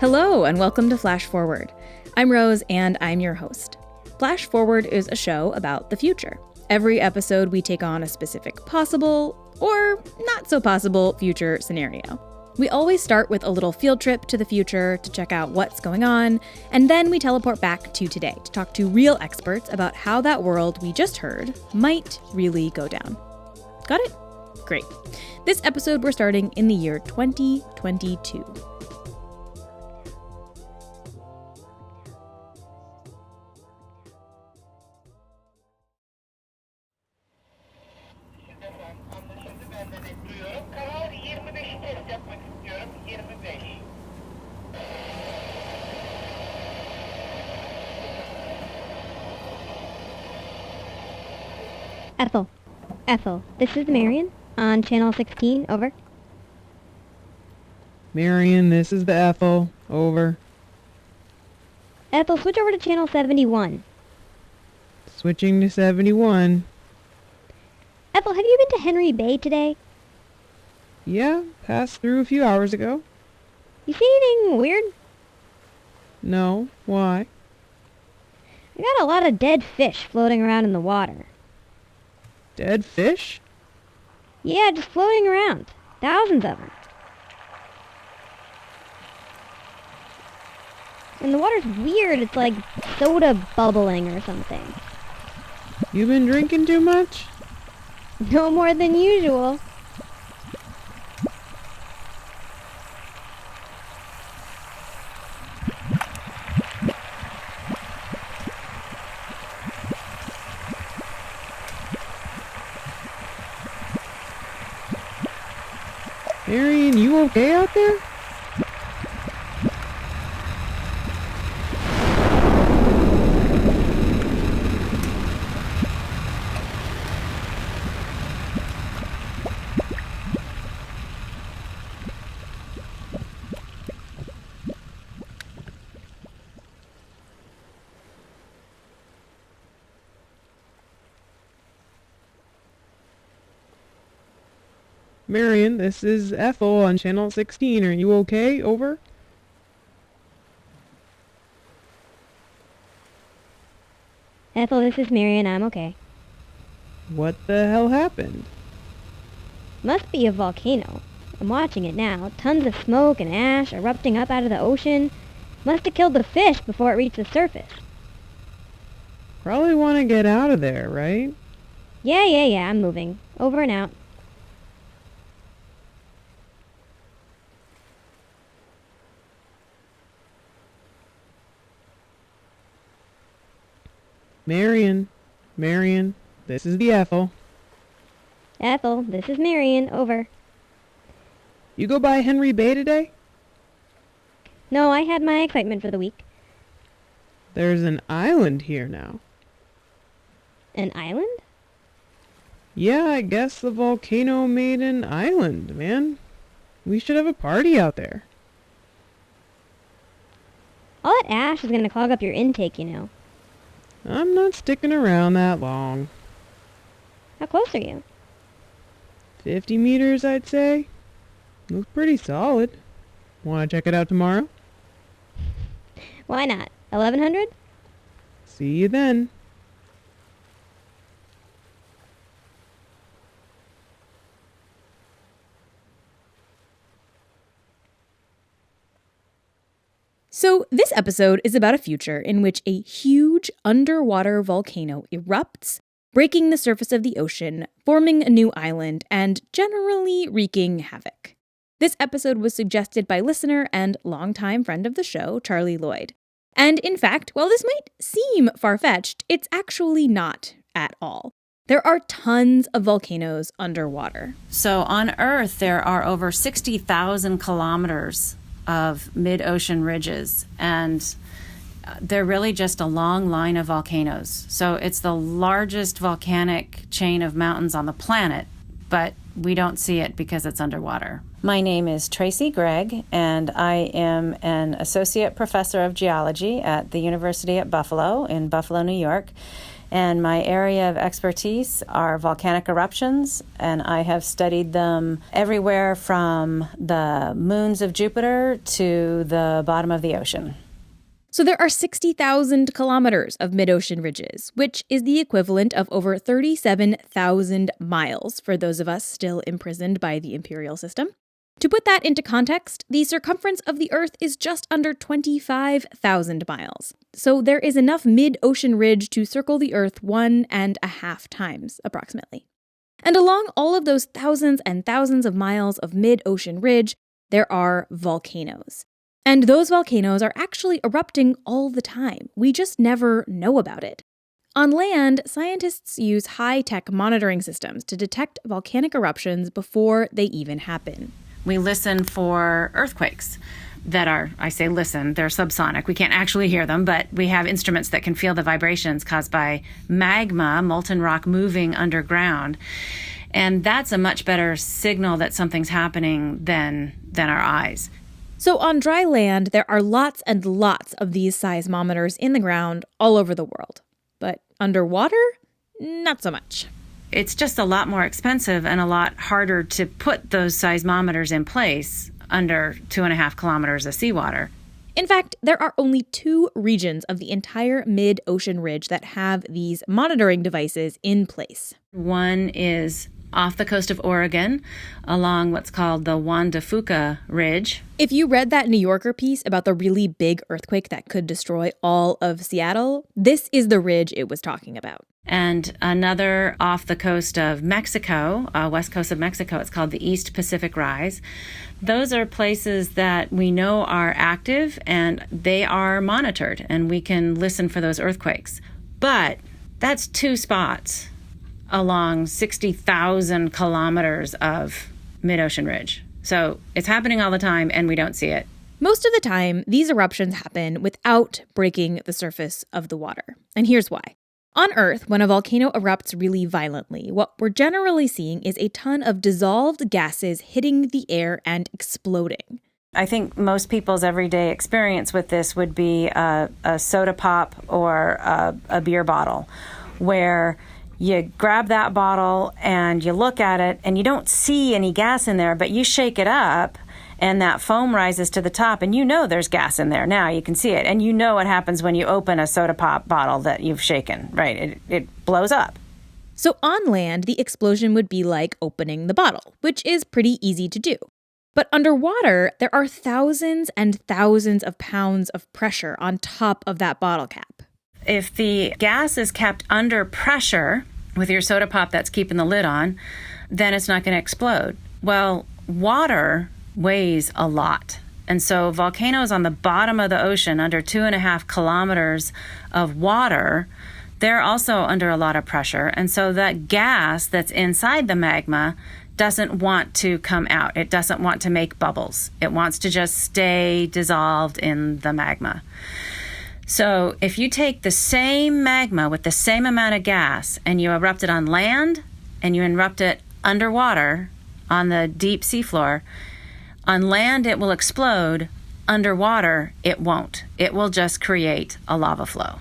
Hello, and welcome to Flash Forward. I'm Rose, and I'm your host. Flash Forward is a show about the future. Every episode, we take on a specific possible, or not so possible, future scenario. We always start with a little field trip to the future to check out what's going on, and then we teleport back to today to talk to real experts about how that world we just heard might really go down. Got it? Great. This episode, we're starting in the year 2022. Ethel, this is Marion on channel 16, over. Marion, this is the Ethel, over. Ethel, switch over to channel 71. Switching to 71. Ethel, have you been to Henry Bay today? Yeah, passed through a few hours ago. You see anything weird? No, why? I got a lot of dead fish floating around in the water. Dead fish? Yeah, just floating around. Thousands of them. And the water's weird. It's like soda bubbling or something. You been drinking too much? No more than usual. Marion, you okay out there? Marion, this is Ethel on channel 16. Are you okay? Over. Ethel, this is Marion. I'm okay. What the hell happened? Must be a volcano. I'm watching it now. Tons of smoke and ash erupting up out of the ocean. Must have killed the fish before it reached the surface. Probably want to get out of there, right? Yeah, I'm moving. Over and out. Marion, this is the Ethel. Ethel, this is Marion. Over. You go by Henry Bay today? No, I had my excitement for the week. There's an island here now. An island? Yeah, I guess the volcano made an island, man. We should have a party out there. All that ash is going to clog up your intake, you know. I'm not sticking around that long. How close are you? 50 meters, I'd say. Looks pretty solid. Want to check it out tomorrow? Why not? 1100? See you then. So this episode is about a future in which a huge underwater volcano erupts, breaking the surface of the ocean, forming a new island, and generally wreaking havoc. This episode was suggested by listener and longtime friend of the show, Charlie Lloyd. And in fact, while this might seem far-fetched, it's actually not at all. There are tons of volcanoes underwater. So on Earth, there are over 60,000 kilometers of mid-ocean ridges, and they're really just a long line of volcanoes. So it's the largest volcanic chain of mountains on the planet, but we don't see it because it's underwater. My name is Tracy Gregg, and I am an associate professor of geology at the University at Buffalo in Buffalo, New York. And my area of expertise are volcanic eruptions, and I have studied them everywhere from the moons of Jupiter to the bottom of the ocean. So there are 60,000 kilometers of mid-ocean ridges, which is the equivalent of over 37,000 miles for those of us still imprisoned by the imperial system. To put that into context, the circumference of the Earth is just under 25,000 miles. So there is enough mid-ocean ridge to circle the Earth 1.5 times, approximately. And along all of those thousands and thousands of miles of mid-ocean ridge, there are volcanoes. And those volcanoes are actually erupting all the time. We just never know about it. On land, scientists use high-tech monitoring systems to detect volcanic eruptions before they even happen. We listen for earthquakes that are, I say listen, they're subsonic. We can't actually hear them, but we have instruments that can feel the vibrations caused by magma, molten rock moving underground. And that's a much better signal that something's happening than our eyes. So on dry land, there are lots and lots of these seismometers in the ground all over the world. But underwater, not so much. It's just a lot more expensive and a lot harder to put those seismometers in place under 2.5 kilometers of seawater. In fact, there are only 2 regions of the entire mid-ocean ridge that have these monitoring devices in place. One is off the coast of Oregon, along what's called the Juan de Fuca Ridge. If you read that New Yorker piece about the really big earthquake that could destroy all of Seattle, this is the ridge it was talking about. And another off the coast of Mexico, west coast of Mexico, it's called the East Pacific Rise. Those are places that we know are active and they are monitored, and we can listen for those earthquakes. But that's 2 spots along 60,000 kilometers of mid-ocean ridge. So it's happening all the time and we don't see it. Most of the time, these eruptions happen without breaking the surface of the water. And here's why. On Earth, when a volcano erupts really violently, what we're generally seeing is a ton of dissolved gases hitting the air and exploding. I think most people's everyday experience with this would be a soda pop or a beer bottle, where you grab that bottle and you look at it and you don't see any gas in there, but you shake it up and that foam rises to the top and you know there's gas in there. Now you can see it. And you know what happens when you open a soda pop bottle that you've shaken, right? It blows up. So on land, the explosion would be like opening the bottle, which is pretty easy to do. But underwater, there are thousands and thousands of pounds of pressure on top of that bottle cap. If the gas is kept under pressure with your soda pop that's keeping the lid on, then it's not going to explode. Well, water weighs a lot. And so volcanoes on the bottom of the ocean, under 2.5 kilometers of water, they're also under a lot of pressure. And so that gas that's inside the magma doesn't want to come out. It doesn't want to make bubbles. It wants to just stay dissolved in the magma. So if you take the same magma with the same amount of gas and you erupt it on land and you erupt it underwater on the deep seafloor, on land it will explode, underwater it won't. It will just create a lava flow.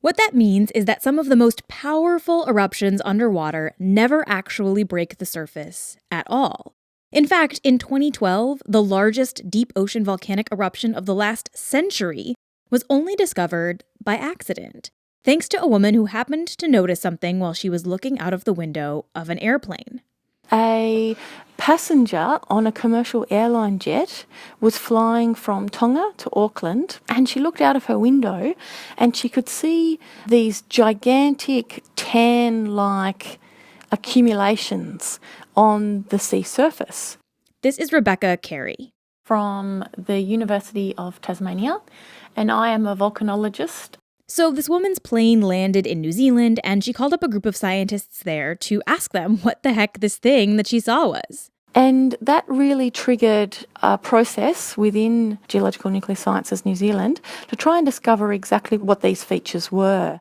What that means is that some of the most powerful eruptions underwater never actually break the surface at all. In fact, in 2012, the largest deep ocean volcanic eruption of the last century was only discovered by accident, thanks to a woman who happened to notice something while she was looking out of the window of an airplane. A passenger on a commercial airline jet was flying from Tonga to Auckland, and she looked out of her window and she could see these gigantic tan-like accumulations on the sea surface. This is Rebecca Carey. From the University of Tasmania, and I am a volcanologist. So this woman's plane landed in New Zealand, and she called up a group of scientists there to ask them what the heck this thing that she saw was. And that really triggered a process within Geological Nuclear Sciences New Zealand to try and discover exactly what these features were.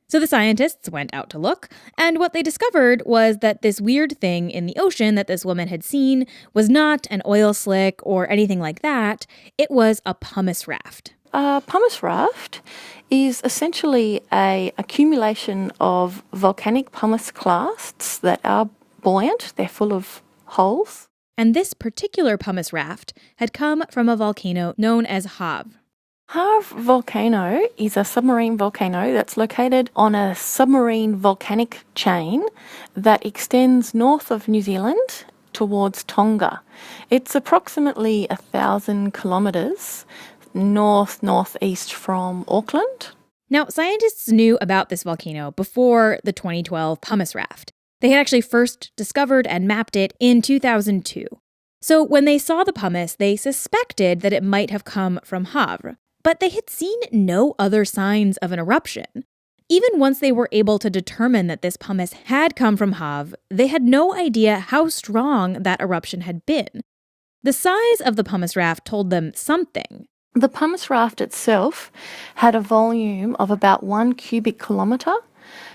So the scientists went out to look, and what they discovered was that this weird thing in the ocean that this woman had seen was not an oil slick or anything like that. It was a pumice raft. a pumice raft is essentially an accumulation of volcanic pumice clasts that are buoyant. They're full of holes. And this particular pumice raft had come from a volcano known as Havre. Havre volcano is a submarine volcano that's located on a submarine volcanic chain that extends north of New Zealand towards Tonga. It's approximately 1,000 kilometres northeast from Auckland. Now, scientists knew about this volcano before the 2012 pumice raft. They had actually first discovered and mapped it in 2002. So when they saw the pumice, they suspected that it might have come from Havre. But they had seen no other signs of an eruption. Even once they were able to determine that this pumice had come from Havre, they had no idea how strong that eruption had been. The size of the pumice raft told them something. The pumice raft itself had a volume of about 1 cubic kilometre.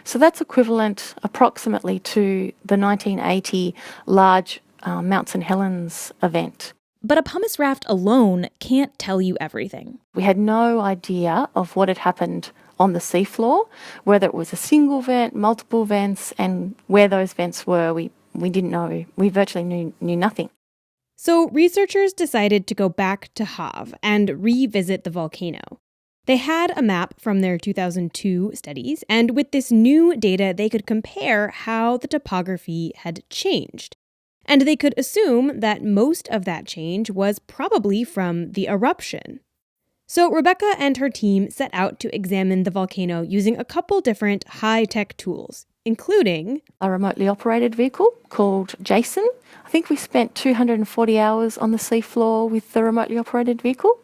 So that's equivalent approximately to the 1980 large Mount St Helens event. But a pumice raft alone can't tell you everything. We had no idea of what had happened on the seafloor, whether it was a single vent, multiple vents, and where those vents were, we didn't know. We virtually knew nothing. So researchers decided to go back to Havre and revisit the volcano. They had a map from their 2002 studies, and with this new data, they could compare how the topography had changed. And they could assume that most of that change was probably from the eruption. So Rebecca and her team set out to examine the volcano using a couple different high-tech tools, including a remotely operated vehicle called Jason. I think we spent 240 hours on the seafloor with the remotely operated vehicle.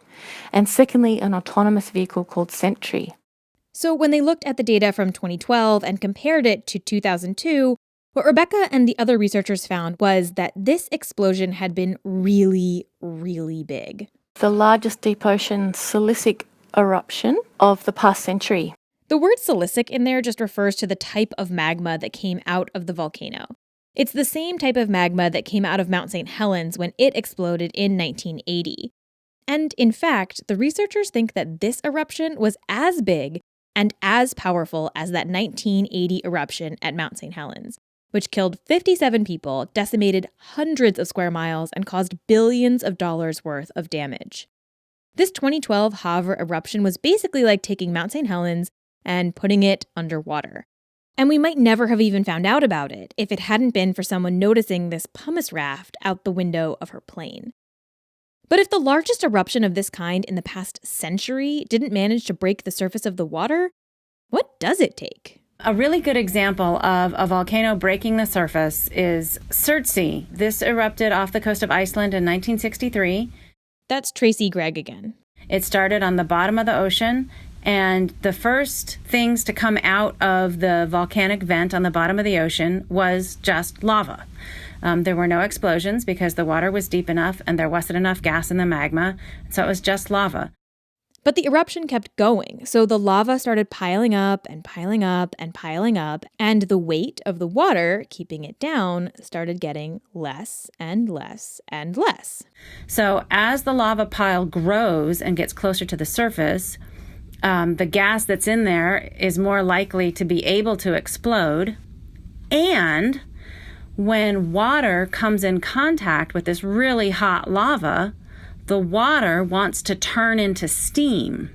And secondly, an autonomous vehicle called Sentry. So when they looked at the data from 2012 and compared it to 2002, what Rebecca and the other researchers found was that this explosion had been really, really big. The largest deep ocean silicic eruption of the past century. The word silicic in there just refers to the type of magma that came out of the volcano. It's the same type of magma that came out of Mount St. Helens when it exploded in 1980. And in fact, the researchers think that this eruption was as big and as powerful as that 1980 eruption at Mount St. Helens, which killed 57 people, decimated hundreds of square miles, and caused billions of dollars worth of damage. This 2012 Havre eruption was basically like taking Mount St. Helens and putting it underwater. And we might never have even found out about it if it hadn't been for someone noticing this pumice raft out the window of her plane. But if the largest eruption of this kind in the past century didn't manage to break the surface of the water, what does it take? A really good example of a volcano breaking the surface is Surtsey. This erupted off the coast of Iceland in 1963. That's Tracy Gregg again. It started on the bottom of the ocean, and the first things to come out of the volcanic vent on the bottom of the ocean was just lava. There were no explosions because the water was deep enough and there wasn't enough gas in the magma, so it was just lava. But the eruption kept going, so the lava started piling up and piling up and piling up, and the weight of the water, keeping it down, started getting less and less and less. So as the lava pile grows and gets closer to the surface, the gas that's in there is more likely to be able to explode. And when water comes in contact with this really hot lava, the water wants to turn into steam.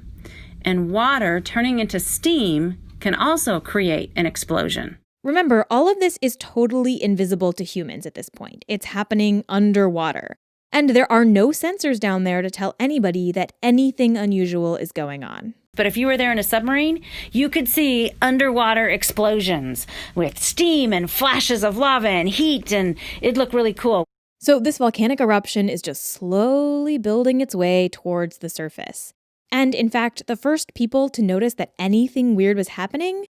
And water turning into steam can also create an explosion. Remember, all of this is totally invisible to humans at this point. It's happening underwater. And there are no sensors down there to tell anybody that anything unusual is going on. But if you were there in a submarine, you could see underwater explosions with steam and flashes of lava and heat, and it'd look really cool. So this volcanic eruption is just slowly building its way towards the surface. And in fact, the first people to notice that anything weird was happening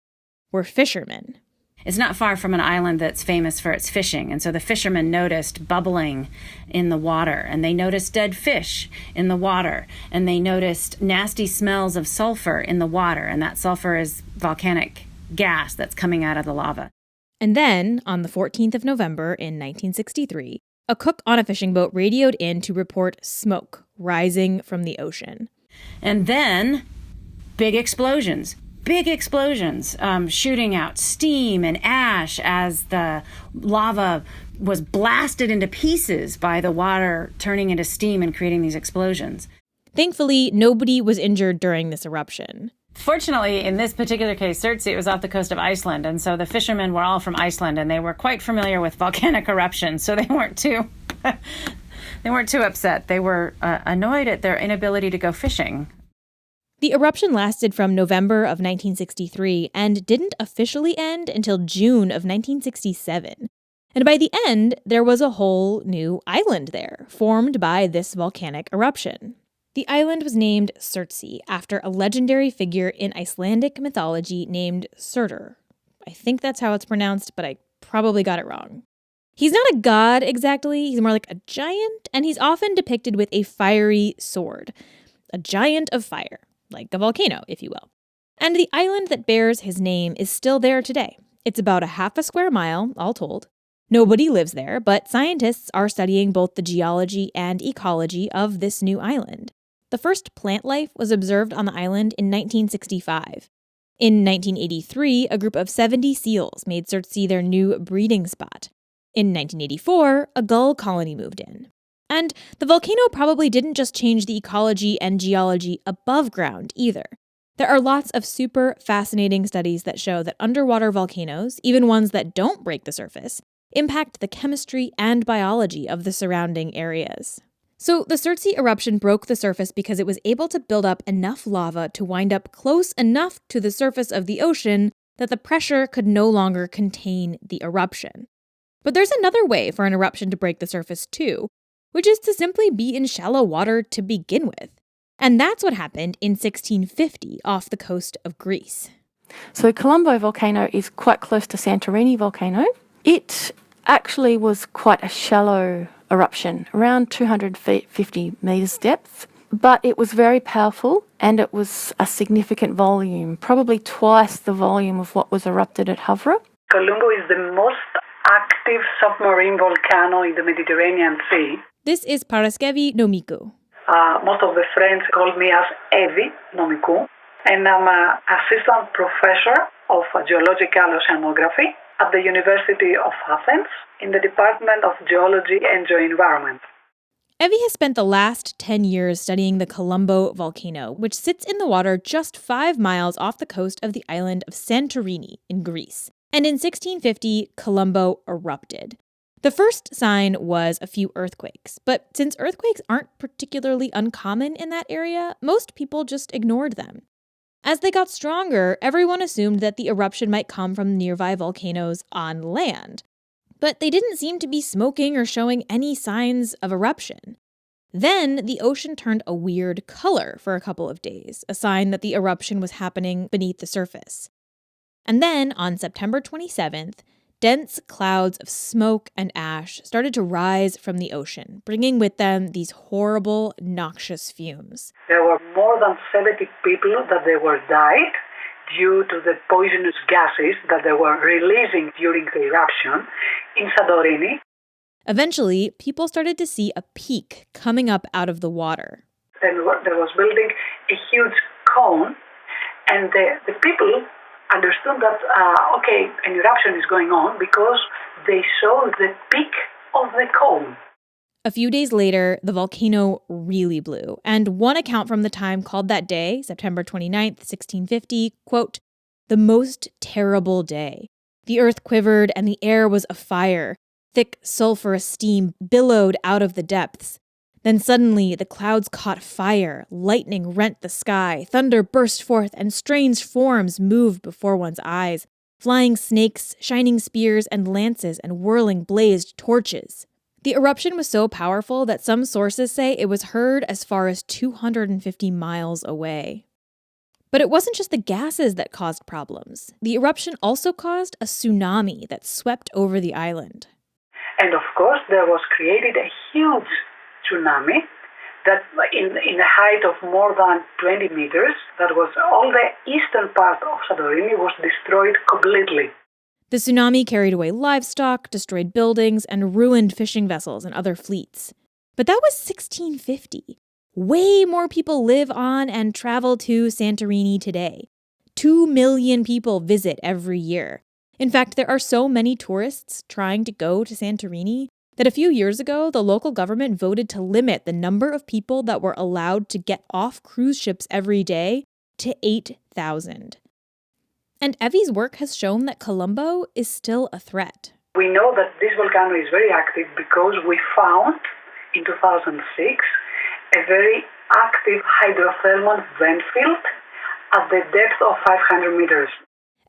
were fishermen. It's not far from an island that's famous for its fishing, and so the fishermen noticed bubbling in the water, and they noticed dead fish in the water, and they noticed nasty smells of sulfur in the water, and that sulfur is volcanic gas that's coming out of the lava. And then, on the 14th of November in 1963, a cook on a fishing boat radioed in to report smoke rising from the ocean. And then big explosions, shooting out steam and ash as the lava was blasted into pieces by the water turning into steam and creating these explosions. Thankfully, nobody was injured during this eruption. Fortunately, in this particular case, Surtsey, it was off the coast of Iceland, and so the fishermen were all from Iceland, and they were quite familiar with volcanic eruptions, so they weren't too upset. They were annoyed at their inability to go fishing. The eruption lasted from November of 1963 and didn't officially end until June of 1967. And by the end, there was a whole new island there, formed by this volcanic eruption. The island was named Surtsey after a legendary figure in Icelandic mythology named Surtur. I think that's how it's pronounced, but I probably got it wrong. He's not a god exactly, he's more like a giant, and he's often depicted with a fiery sword. A giant of fire, like a volcano, if you will. And the island that bears his name is still there today. It's about a half a square mile, all told. Nobody lives there, but scientists are studying both the geology and ecology of this new island. The first plant life was observed on the island in 1965. In 1983, a group of 70 seals made Surtsey their new breeding spot. In 1984, a gull colony moved in. And the volcano probably didn't just change the ecology and geology above ground either. There are lots of super fascinating studies that show that underwater volcanoes, even ones that don't break the surface, impact the chemistry and biology of the surrounding areas. So the Surtsey eruption broke the surface because it was able to build up enough lava to wind up close enough to the surface of the ocean that the pressure could no longer contain the eruption. But there's another way for an eruption to break the surface too, which is to simply be in shallow water to begin with. And that's what happened in 1650 off the coast of Greece. So Colombo volcano is quite close to Santorini volcano. It actually was quite a shallow eruption, around 250 metres depth, but it was very powerful and it was a significant volume, probably twice the volume of what was erupted at Havre. Colombo is the most active submarine volcano in the Mediterranean Sea. This is Paraskevi Nomikou. Most of the friends call me as Evi Nomikou, and I'm an assistant professor of geological oceanography at the University of Athens in the Department of Geology and Geoenvironment. Evie has spent the last 10 years studying the Colombo volcano, which sits in the water just 5 miles off the coast of the island of Santorini in Greece. And in 1650, Colombo erupted. The first sign was a few earthquakes, but since earthquakes aren't particularly uncommon in that area, most people just ignored them. As they got stronger, everyone assumed that the eruption might come from nearby volcanoes on land. But they didn't seem to be smoking or showing any signs of eruption. Then the ocean turned a weird color for a couple of days, a sign that the eruption was happening beneath the surface. And then, on September 27th, dense clouds of smoke and ash started to rise from the ocean, bringing with them these horrible, noxious fumes. There were more than 70 people that they were died due to the poisonous gases that they were releasing during the eruption in Santorini. Eventually, people started to see a peak coming up out of the water. Then there was building a huge cone, and the people understood that, an eruption is going on because they saw the peak of the cone. A few days later, the volcano really blew, and one account from the time called that day, September 29th, 1650, quote, "the most terrible day. The earth quivered and the air was afire. Thick sulfurous steam billowed out of the depths. Then suddenly the clouds caught fire, lightning rent the sky, thunder burst forth, and strange forms moved before one's eyes. Flying snakes, shining spears and lances, and whirling blazed torches." The eruption was so powerful that some sources say it was heard as far as 250 miles away. But it wasn't just the gases that caused problems. The eruption also caused a tsunami that swept over the island. And of course, there was created a huge tsunami that in a height of more than 20 meters, that was all the eastern part of Santorini was destroyed completely. The tsunami carried away livestock, destroyed buildings, and ruined fishing vessels and other fleets. But that was 1650. way more people live on and travel to Santorini today. 2 million people visit every year. In fact, there are so many tourists trying to go to Santorini that a few years ago, the local government voted to limit the number of people that were allowed to get off cruise ships every day to 8,000. And Evie's work has shown that Colombo is still a threat. We know that this volcano is very active because we found in 2006 a very active hydrothermal vent field at the depth of 500 meters.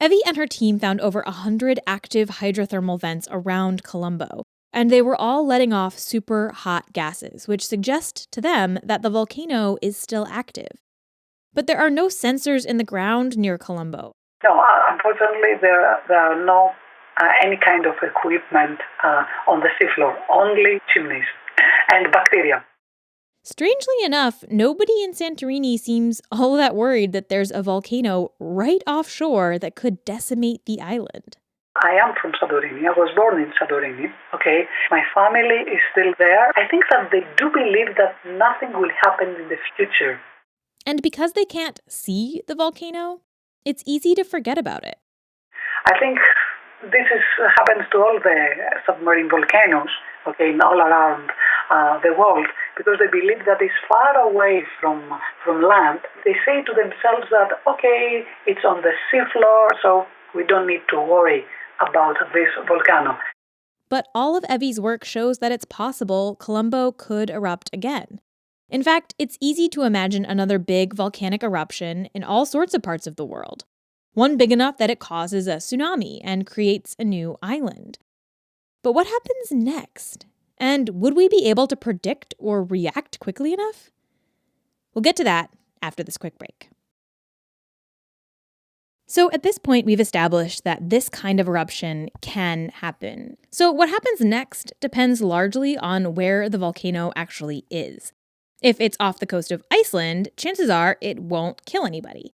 Evie and her team found over 100 active hydrothermal vents around Colombo, and they were all letting off super hot gases, which suggest to them that the volcano is still active. But there are no sensors in the ground near Colombo. No, unfortunately, there are no any kind of equipment on the seafloor, only chimneys and bacteria. Strangely enough, nobody in Santorini seems all that worried that there's a volcano right offshore that could decimate the island. I am from Santorini. I was born in Santorini. Okay, my family is still there. I think that they do believe that nothing will happen in the future. And because they can't see the volcano, it's easy to forget about it. I think this happens to all the submarine volcanoes, okay, all around the world, because they believe that it's far away from land. They say to themselves that, okay, it's on the seafloor, so we don't need to worry about this volcano. But all of Evie's work shows that it's possible Colombo could erupt again. In fact, it's easy to imagine another big volcanic eruption in all sorts of parts of the world. One big enough that it causes a tsunami and creates a new island. But what happens next? And would we be able to predict or react quickly enough? We'll get to that after this quick break. So at this point, we've established that this kind of eruption can happen. So what happens next depends largely on where the volcano actually is. If it's off the coast of Iceland, chances are it won't kill anybody.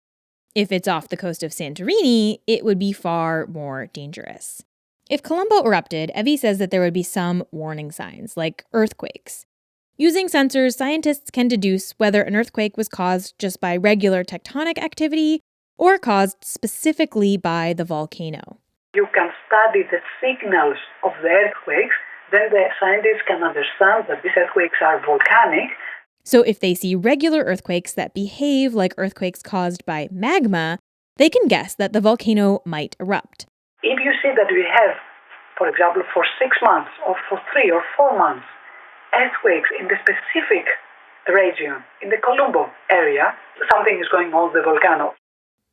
If it's off the coast of Santorini, it would be far more dangerous. If Colombo erupted, Evie says that there would be some warning signs, like earthquakes. Using sensors, scientists can deduce whether an earthquake was caused just by regular tectonic activity or caused specifically by the volcano. You can study the signals of the earthquakes, then the scientists can understand that these earthquakes are volcanic. So if they see regular earthquakes that behave like earthquakes caused by magma, they can guess that the volcano might erupt. If you see that we have, for example, for 6 months or for 3 or 4 months, earthquakes in the specific region, in the Colombo area, something is going on with the volcano.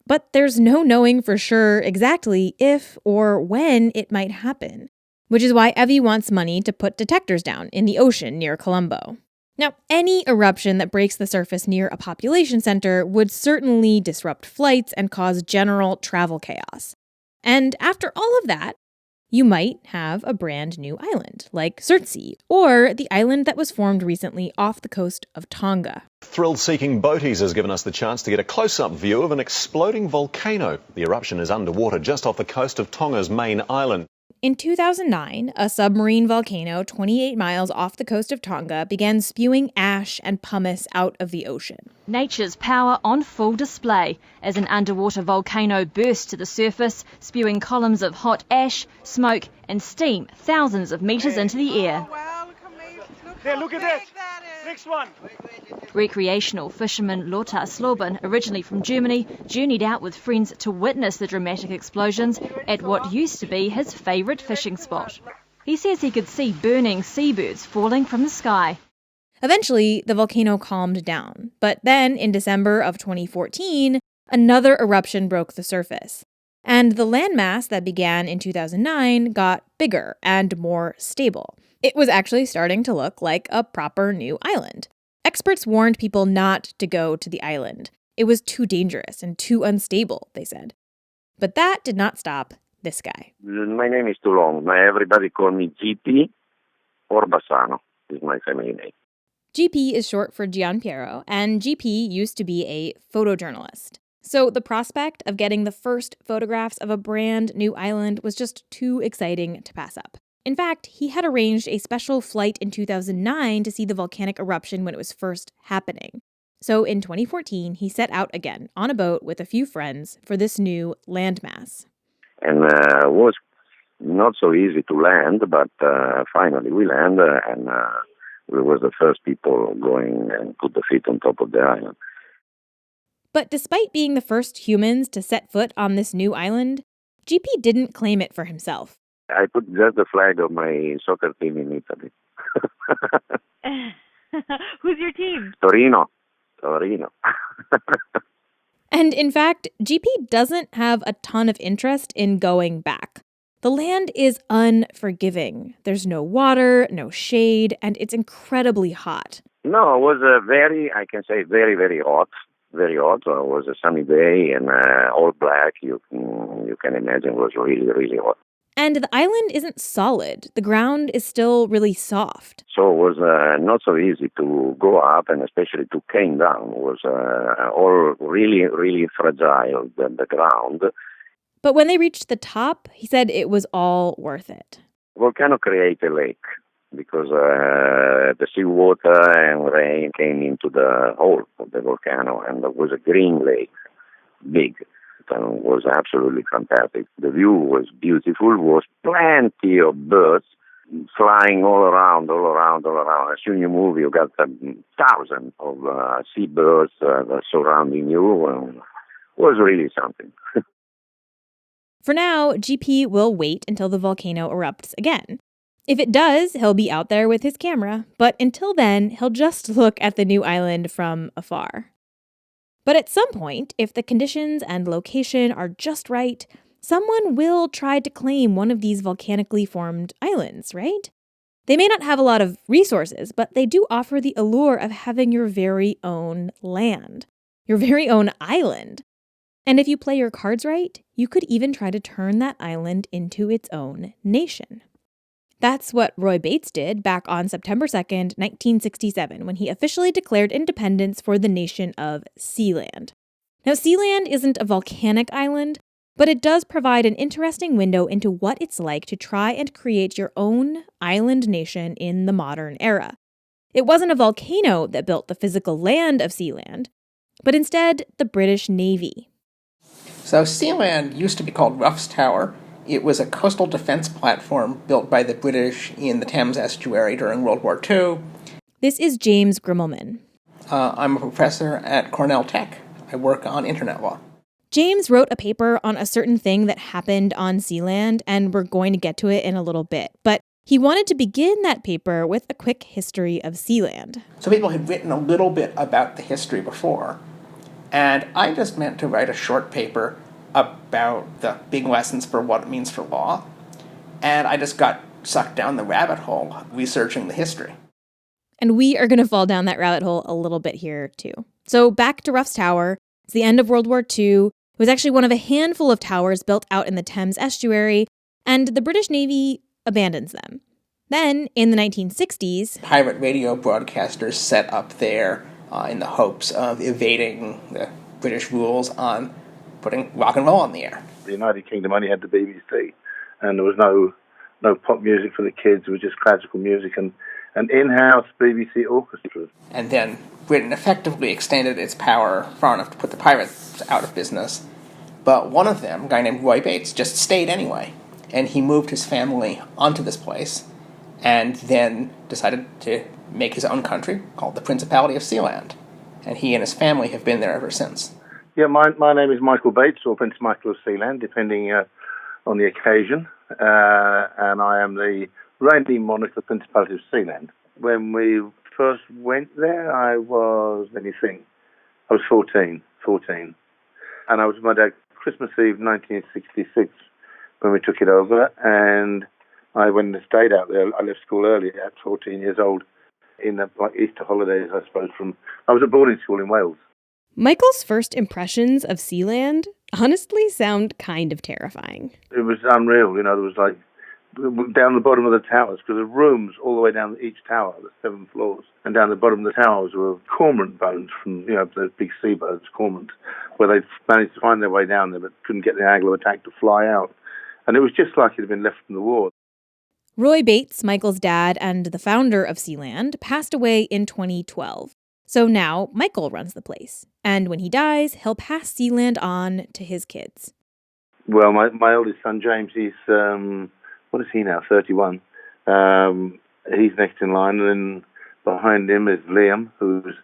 But there's no knowing for sure exactly if or when it might happen, which is why Evie wants money to put detectors down in the ocean near Colombo. Now, any eruption that breaks the surface near a population center would certainly disrupt flights and cause general travel chaos. And after all of that, you might have a brand new island, like Surtsey, or the island that was formed recently off the coast of Tonga. Thrill-seeking boaties has given us the chance to get a close-up view of an exploding volcano. The eruption is underwater just off the coast of Tonga's main island. In 2009, a submarine volcano 28 miles off the coast of Tonga began spewing ash and pumice out of the ocean. Nature's power on full display as an underwater volcano burst to the surface, spewing columns of hot ash, smoke and steam thousands of meters into the air. Look at that! Next one! Recreational fisherman Lothar Sloban, originally from Germany, journeyed out with friends to witness the dramatic explosions at what used to be his favourite fishing spot. He says he could see burning seabirds falling from the sky. Eventually, the volcano calmed down, but then in December of 2014, another eruption broke the surface. And the landmass that began in 2009 got bigger and more stable. It was actually starting to look like a proper new island. Experts warned people not to go to the island. It was too dangerous and too unstable, they said. But that did not stop this guy. My name is too long. Everybody call me GP or Bassano is my family name. GP is short for Gianpiero, and GP used to be a photojournalist. So the prospect of getting the first photographs of a brand new island was just too exciting to pass up. In fact, he had arranged a special flight in 2009 to see the volcanic eruption when it was first happening. So in 2014, he set out again on a boat with a few friends for this new landmass. And it was not so easy to land, but finally we landed, and we were the first people going and put the feet on top of the island. But despite being the first humans to set foot on this new island, GP didn't claim it for himself. I put just the flag of my soccer team in Italy. Who's your team? Torino. And in fact, GP doesn't have a ton of interest in going back. The land is unforgiving. There's no water, no shade, and it's incredibly hot. No, it was very hot. Very hot. So it was a sunny day and all black. You can imagine it was really, really hot. And the island isn't solid. The ground is still really soft. So it was not so easy to go up, and especially to came down. It was all really, really fragile, the ground. But when they reached the top, he said it was all worth it. Volcano created a lake because the seawater and rain came into the hole of the volcano, and there was a green lake, big. It was absolutely fantastic. The view was beautiful. Was plenty of birds flying all around. As soon as you move, you got thousands of seabirds surrounding you. It was really something. For now, GP will wait until the volcano erupts again. If it does, he'll be out there with his camera, but until then, he'll just look at the new island from afar. But at some point, if the conditions and location are just right, someone will try to claim one of these volcanically formed islands, right? They may not have a lot of resources, but they do offer the allure of having your very own land, your very own island. And if you play your cards right, you could even try to turn that island into its own nation. That's what Roy Bates did back on September 2nd, 1967, when he officially declared independence for the nation of Sealand. Now, Sealand isn't a volcanic island, but it does provide an interesting window into what it's like to try and create your own island nation in the modern era. It wasn't a volcano that built the physical land of Sealand, but instead the British Navy. So Sealand used to be called Ruff's Tower. It was a coastal defense platform built by the British in the Thames estuary during World War II. This is James Grimmelman. I'm a professor at Cornell Tech. I work on internet law. James wrote a paper on a certain thing that happened on Sealand, and we're going to get to it in a little bit. But he wanted to begin that paper with a quick history of Sealand. So people had written a little bit about the history before, and I just meant to write a short paper about the big lessons for what it means for law, and I just got sucked down the rabbit hole researching the history. And we are going to fall down that rabbit hole a little bit here, too. So back to Ruff's Tower. It's the end of World War II. It was actually one of a handful of towers built out in the Thames estuary, and the British Navy abandons them. Then, in the 1960s, pirate radio broadcasters set up there in the hopes of evading the British rules on putting rock and roll on the air. The United Kingdom only had the BBC, and there was no pop music for the kids. It was just classical music and in-house BBC orchestras. And then Britain effectively extended its power far enough to put the pirates out of business. But one of them, a guy named Roy Bates, just stayed anyway. And he moved his family onto this place and then decided to make his own country called the Principality of Sealand. And he and his family have been there ever since. Yeah, my name is Michael Bates, or Prince Michael of Sealand, depending on the occasion. And I am the reigning monarch of the Principality of Sealand. When we first went there, I was 14. And I was with my dad Christmas Eve 1966 when we took it over. And I went and stayed out there. I left school early at 14 years old in the Easter holidays, I suppose. I was at boarding school in Wales. Michael's first impressions of Sealand honestly sound kind of terrifying. It was unreal, there was like down the bottom of the towers, because the rooms all the way down each tower, the 7 floors, and down the bottom of the towers were cormorant bones from, those big seabirds, cormorant, where they managed to find their way down there but couldn't get the angle of attack to fly out. And it was just like it had been left from the war. Roy Bates, Michael's dad and the founder of Sealand, passed away in 2012. So now Michael runs the place. And when he dies, he'll pass Sealand on to his kids. Well, my oldest son, James, he's, what is he now, 31. He's next in line, and then behind him is Liam, who's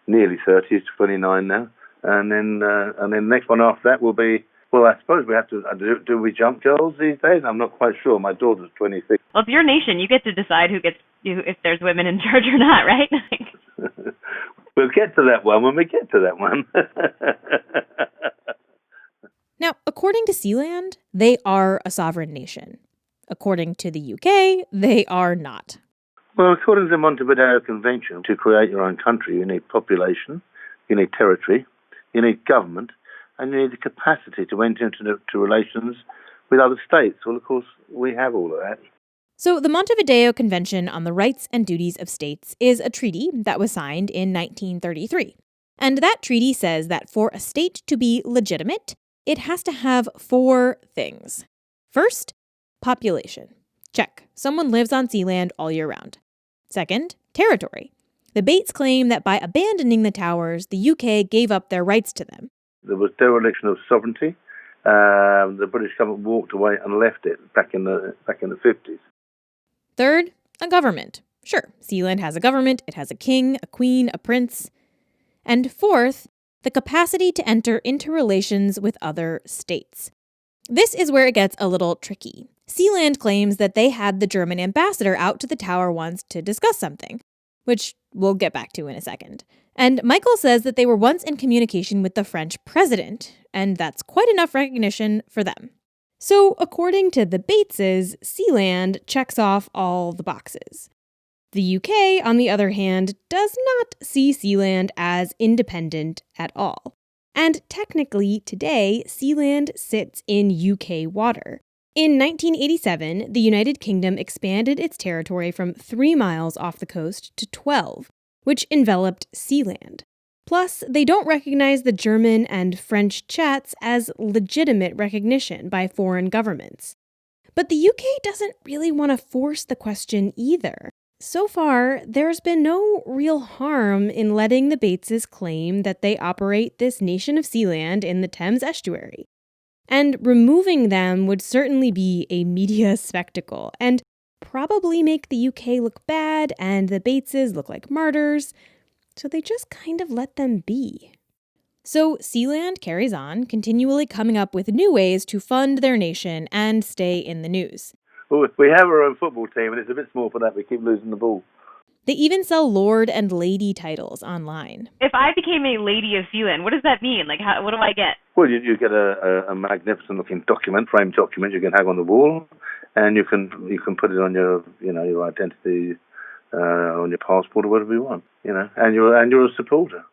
nearly 30, he's 29 now. And then the next one after that will be, well, I suppose we have to, do we jump girls these days? I'm not quite sure. My daughter's 26. Well, it's your nation. You get to decide if there's women in charge or not, right? We'll get to that one when we get to that one. Now, according to Sealand, they are a sovereign nation. According to the UK, they are not. Well, according to the Montevideo Convention, to create your own country, you need population, you need territory, you need government, and you need the capacity to enter into relations with other states. Well, of course, we have all of that. So the Montevideo Convention on the Rights and Duties of States is a treaty that was signed in 1933. And that treaty says that for a state to be legitimate, it has to have 4 things. First, population. Check. Someone lives on Sealand all year round. Second, territory. The Bates claim that by abandoning the towers, the UK gave up their rights to them. There was dereliction of sovereignty. The British government walked away and left it back in the 50s. Third, a government. Sure, Sealand has a government. It has a king, a queen, a prince. And fourth, the capacity to enter into relations with other states. This is where it gets a little tricky. Sealand claims that they had the German ambassador out to the tower once to discuss something, which we'll get back to in a second. And Michael says that they were once in communication with the French president, and that's quite enough recognition for them. So, according to the Bateses, Sealand checks off all the boxes. The UK, on the other hand, does not see Sealand as independent at all. And technically, today, Sealand sits in UK water. In 1987, the United Kingdom expanded its territory from 3 miles off the coast to 12, which enveloped Sealand. Plus, they don't recognize the German and French chats as legitimate recognition by foreign governments. But the UK doesn't really want to force the question either. So far, there's been no real harm in letting the Bateses claim that they operate this nation of Sealand in the Thames estuary. And removing them would certainly be a media spectacle, and probably make the UK look bad and the Bateses look like martyrs, so they just kind of let them be. So Sealand carries on, continually coming up with new ways to fund their nation and stay in the news. Well, we have our own football team, and it's a bit small for that. We keep losing the ball. They even sell Lord and Lady titles online. If I became a Lady of Sealand, what does that mean? Like, what do I get? Well, you get a magnificent-looking document, framed document you can hang on the wall, and you can put it on your identity, on your passport or whatever you want, and you're a supporter.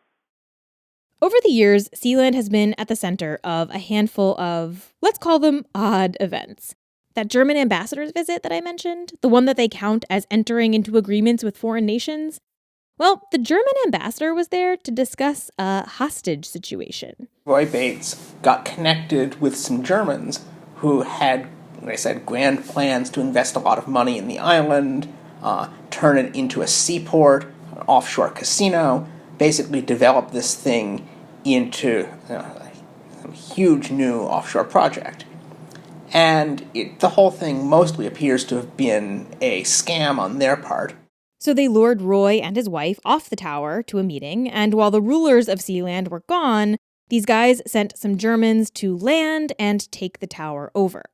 Over the years, Sealand has been at the center of a handful of, let's call them odd events. That German ambassador's visit that I mentioned, the one that they count as entering into agreements with foreign nations, well, the German ambassador was there to discuss a hostage situation. Roy Bates got connected with some Germans who had, like I said, grand plans to invest a lot of money in the island, turn it into a seaport, an offshore casino, basically develop this thing into a huge new offshore project. And the whole thing mostly appears to have been a scam on their part. So they lured Roy and his wife off the tower to a meeting, and while the rulers of Sealand were gone, these guys sent some Germans to land and take the tower over.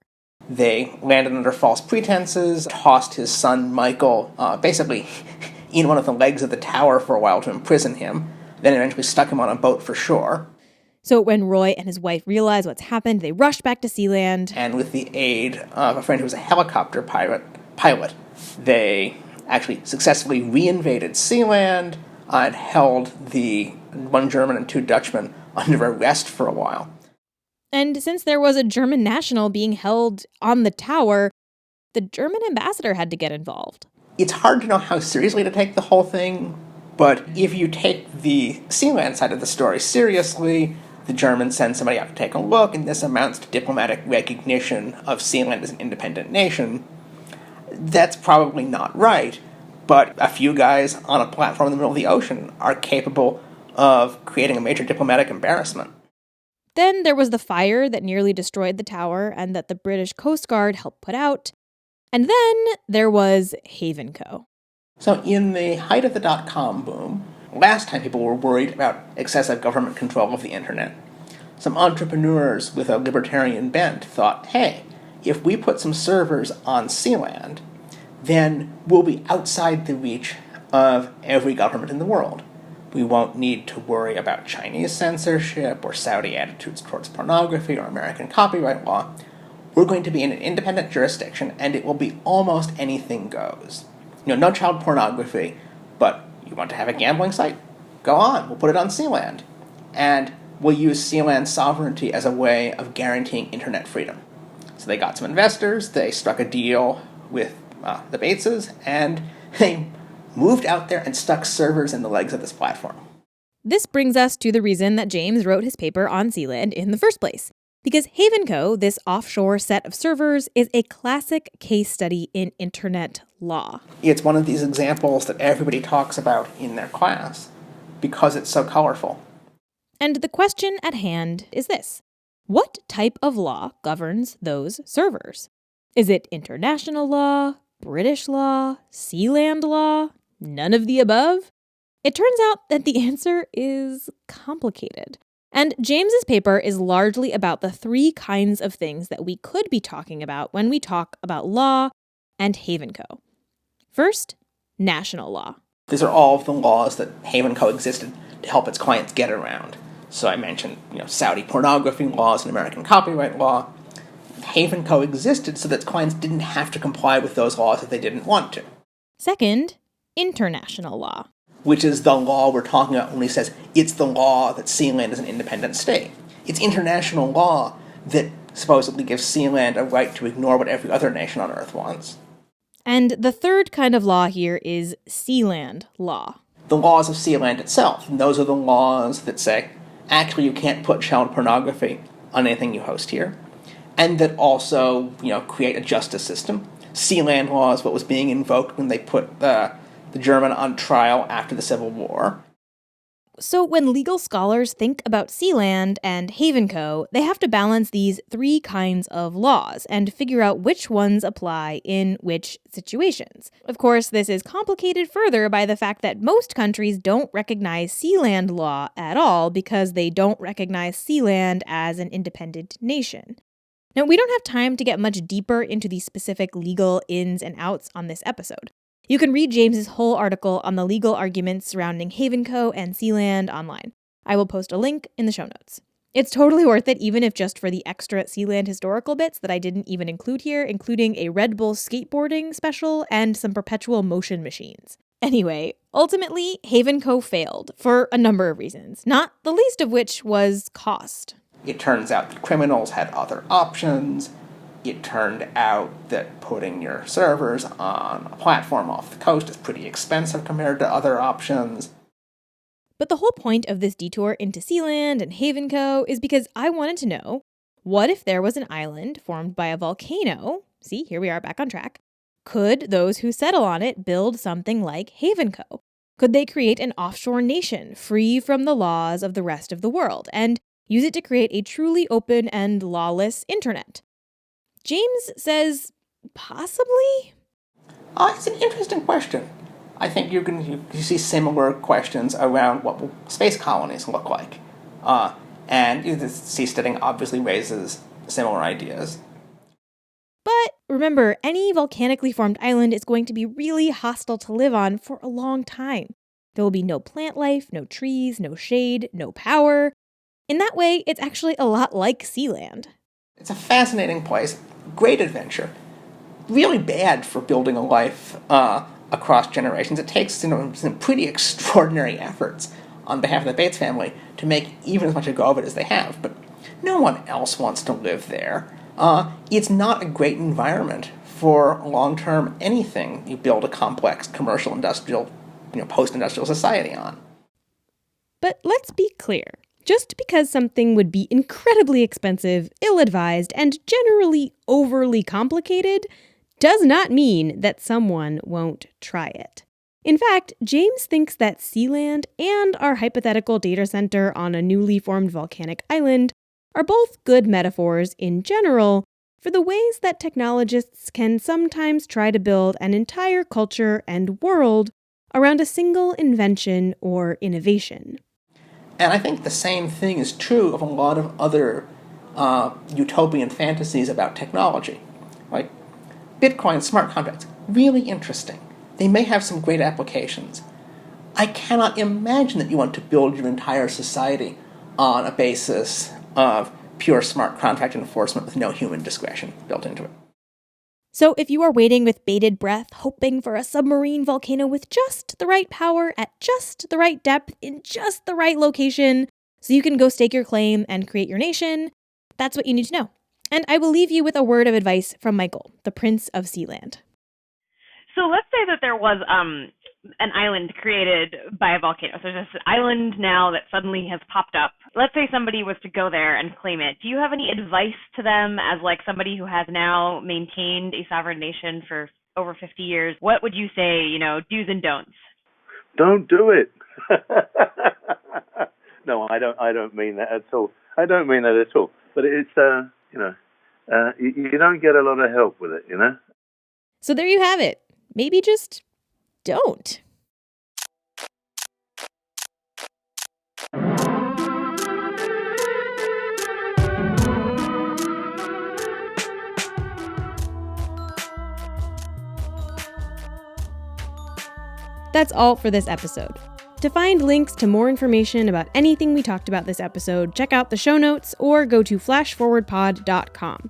They landed under false pretenses, tossed his son Michael basically in one of the legs of the tower for a while to imprison him, then eventually stuck him on a boat for shore. So when Roy and his wife realized what's happened, they rushed back to Sealand. And with the aid of a friend who was a helicopter pilot, they actually successfully reinvaded Sealand and held the 1 German and 2 Dutchmen under arrest for a while. And since there was a German national being held on the tower, the German ambassador had to get involved. It's hard to know how seriously to take the whole thing, but if you take the Sealand side of the story seriously, the Germans send somebody out to take a look, and this amounts to diplomatic recognition of Sealand as an independent nation. That's probably not right, but a few guys on a platform in the middle of the ocean are capable of creating a major diplomatic embarrassment. Then there was the fire that nearly destroyed the tower and that the British Coast Guard helped put out. And then there was Haven Co. So in the height of the dot-com boom, last time people were worried about excessive government control of the internet, some entrepreneurs with a libertarian bent thought, hey, if we put some servers on Sealand, then we'll be outside the reach of every government in the world. We won't need to worry about Chinese censorship or Saudi attitudes towards pornography or American copyright law. We're going to be in an independent jurisdiction, and it will be almost anything goes. No child pornography, but you want to have a gambling site? Go on, we'll put it on Sealand. And we'll use Sealand sovereignty as a way of guaranteeing internet freedom. So they got some investors, they struck a deal with the Bateses, and they moved out there and stuck servers in the legs of this platform. This brings us to the reason that James wrote his paper on Sealand in the first place. Because Haven Co., this offshore set of servers, is a classic case study in internet law. It's one of these examples that everybody talks about in their class because it's so colorful. And the question at hand is this. What type of law governs those servers? Is it international law, British law, Sealand law, none of the above? It turns out that the answer is complicated. And James's paper is largely about the three kinds of things that we could be talking about when we talk about law and Haven Co. First, national law. These are all of the laws that Haven Co. existed to help its clients get around. So I mentioned, Saudi pornography laws and American copyright law. Haven Co. existed so that its clients didn't have to comply with those laws if they didn't want to. Second, international law. Which is the law we're talking about when he says it's the law that Sealand is an independent state. It's international law that supposedly gives Sealand a right to ignore what every other nation on Earth wants. And the third kind of law here is Sealand law. The laws of Sealand itself. And those are the laws that say, actually you can't put child pornography on anything you host here. And that also, create a justice system. Sealand law is what was being invoked when they put the German on trial after the Civil War. So when legal scholars think about Sealand and Haven Co., they have to balance these three kinds of laws and figure out which ones apply in which situations. Of course, this is complicated further by the fact that most countries don't recognize Sealand law at all because they don't recognize Sealand as an independent nation. Now, we don't have time to get much deeper into the specific legal ins and outs on this episode. You can read James's whole article on the legal arguments surrounding Haven Co. and Sealand online. I will post a link in the show notes. It's totally worth it, even if just for the extra Sealand historical bits that I didn't even include here, including a Red Bull skateboarding special and some perpetual motion machines. Anyway, ultimately, Haven Co. failed for a number of reasons, not the least of which was cost. It turns out that criminals had other options. It turned out that putting your servers on a platform off the coast is pretty expensive compared to other options. But the whole point of this detour into Sealand and Haven Co. is because I wanted to know, what if there was an island formed by a volcano? See, here we are back on track. Could those who settle on it build something like Haven Co.? Could they create an offshore nation free from the laws of the rest of the world and use it to create a truly open and lawless internet? James says, possibly? It's an interesting question. I think you see similar questions around what will space colonies look like. And the seasteading obviously raises similar ideas. But remember, any volcanically formed island is going to be really hostile to live on for a long time. There will be no plant life, no trees, no shade, no power. In that way, it's actually a lot like Sealand. It's a fascinating place, great adventure, really bad for building a life across generations. It takes some pretty extraordinary efforts on behalf of the Bates family to make even as much a go of it as they have, but no one else wants to live there. It's not a great environment for long-term anything you build a complex commercial, industrial, post-industrial society on. But let's be clear. Just because something would be incredibly expensive, ill-advised, and generally overly complicated does not mean that someone won't try it. In fact, James thinks that Sealand and our hypothetical data center on a newly formed volcanic island are both good metaphors in general for the ways that technologists can sometimes try to build an entire culture and world around a single invention or innovation. And I think the same thing is true of a lot of other utopian fantasies about technology. Like Bitcoin smart contracts, really interesting. They may have some great applications. I cannot imagine that you want to build your entire society on a basis of pure smart contract enforcement with no human discretion built into it. So if you are waiting with bated breath, hoping for a submarine volcano with just the right power, at just the right depth, in just the right location, so you can go stake your claim and create your nation, that's what you need to know. And I will leave you with a word of advice from Michael, the Prince of Sealand. So let's say that there was an island created by a volcano. So there's this island now that suddenly has popped up. Let's say somebody was to go there and claim it. Do you have any advice to them as like somebody who has now maintained a sovereign nation for over 50 years? What would you say, do's and don'ts? Don't do it. No, I don't mean that at all. I don't mean that at all. But it's, you don't get a lot of help with it, So there you have it. Maybe just don't. That's all for this episode. To find links to more information about anything we talked about this episode, check out the show notes or go to flashforwardpod.com.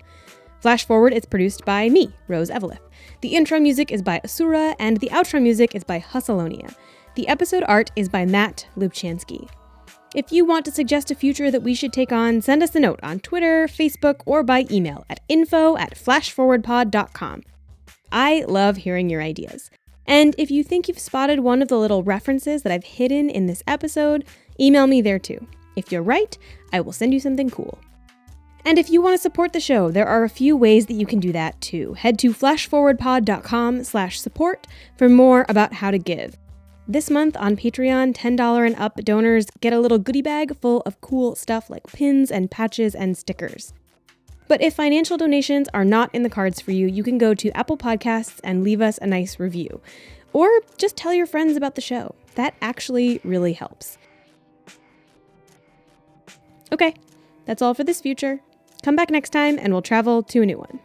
Flash Forward is produced by me, Rose Eveleth. The intro music is by Asura, and the outro music is by Hustalonia. The episode art is by Matt Lubchansky. If you want to suggest a future that we should take on, send us a note on Twitter, Facebook, or by email at info@flashforwardpod.com. I love hearing your ideas. And if you think you've spotted one of the little references that I've hidden in this episode, email me there too. If you're right, I will send you something cool. And if you want to support the show, there are a few ways that you can do that too. Head to flashforwardpod.com/support for more about how to give. This month on Patreon, $10 and up donors get a little goodie bag full of cool stuff like pins and patches and stickers. But if financial donations are not in the cards for you, you can go to Apple Podcasts and leave us a nice review. Or just tell your friends about the show. That actually really helps. Okay, that's all for this future. Come back next time and we'll travel to a new one.